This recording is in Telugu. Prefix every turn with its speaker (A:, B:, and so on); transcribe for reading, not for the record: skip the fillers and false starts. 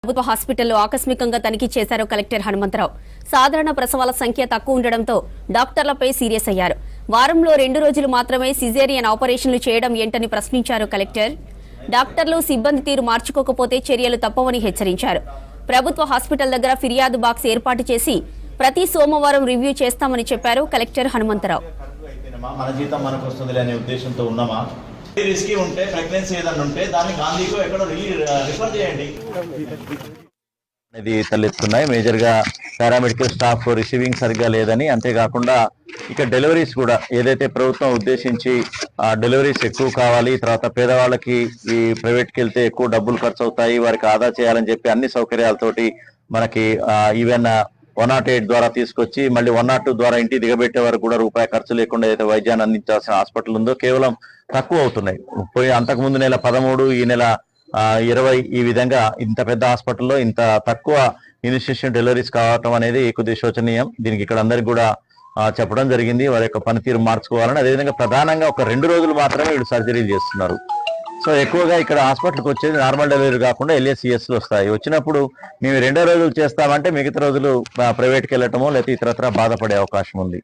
A: ప్రభుత్వ హాస్పిటల్లో ఆకస్మికంగా తనిఖీ చేశారు కలెక్టర్ హనుమంతరావు. సాధారణ ప్రసవాల సంఖ్య తక్కువ ఉండడంతో డాక్టర్లపై సీరియస్ అయ్యారు. వారంలో 2 రోజులు మాత్రమే సిజేరియన్ ఆపరేషన్లు చేయడం ఏంటని ప్రశ్నించారు కలెక్టర్. డాక్టర్లు సిబ్బంది తీరు మార్చుకోకపోతే చర్యలు తప్పవని హెచ్చరించారు. ప్రభుత్వ హాస్పిటల్ దగ్గర ఫిర్యాదు బాక్స్ ఏర్పాటు చేసి ప్రతి సోమవారం రివ్యూ చేస్తామని చెప్పారు కలెక్టర్ హనుమంతరావు.
B: మన జీతం మనకు వస్తుంది అనే ఉద్దేశంతో ఉన్నామా? రిస్కీ ఉంటే ప్రెగ్నెన్సీ ఏదైనా ఉంటే దాన్ని గాంధీకో ఎక్కడో రిఫర్ చేయండి.
C: ఇది తలెత్తున్నాయి. మేజర్ గా పారామెడికల్ స్టాఫ్ రిసీవింగ్ సరిగ్గా లేదని, అంతేకాకుండా ఇక డెలివరీస్ కూడా ఏదైతే ప్రభుత్వం ఉద్దేశించి డెలివరీస్ ఎక్కువ కావాలి, తర్వాత పేదవాళ్ళకి ఈ ప్రైవేట్కి వెళ్తే ఎక్కువ డబ్బులు ఖర్చు అవుతాయి, వారికి ఆదా చేయాలని చెప్పి అన్ని సౌకర్యాలతోటి మనకి ఈవెన్ 108 ద్వారా తీసుకొచ్చి మళ్ళీ 102 ద్వారా ఇంటికి దిగబెట్టే వరకు కూడా రూపాయి ఖర్చు లేకుండా ఏదైతే వైద్యాన్ని అందించాల్సిన హాస్పిటల్ ఉందో కేవలం తక్కువ అవుతున్నాయి. అంతకుముందు నెల 13, ఈ నెల 20 ఈ విధంగా ఇంత పెద్ద హాస్పిటల్లో ఇంత తక్కువ ఇనిషియేషన్ డెలివరీస్ కావటం అనేది కొద్దిగా శోచనీయం. దీనికి ఇక్కడ అందరికి కూడా చెప్పడం జరిగింది, వారి యొక్క పనితీరు మార్చుకోవాలని. అదేవిధంగా ప్రధానంగా ఒక 2 రోజులు మాత్రమే వీళ్ళు సర్జరీలు చేస్తున్నారు. సో ఎక్కువగా ఇక్కడ హాస్పిటల్కి వచ్చేది నార్మల్ డెలివరీ కాకుండా LACSలు వస్తాయి. వచ్చినప్పుడు మేము 2 రోజులు చేస్తామంటే మిగతా రోజులు ప్రైవేట్కి వెళ్ళటమో లేకపోతే ఇతరత్రా బాధపడే అవకాశం ఉంది.